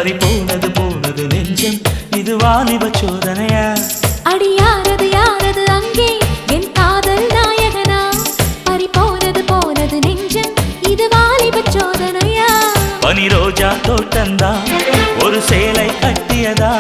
பறி போனது போனது நெஞ்சம் இது வாலிப சோதனையா அடி யாரது யாரது அங்கே என் காதல் நாயகனா பறி போனது போனது நெஞ்சம் இது வாலிப சோதனையா பனி ரோஜா தோட்டந்தா ஒரு சேலை கட்டியதா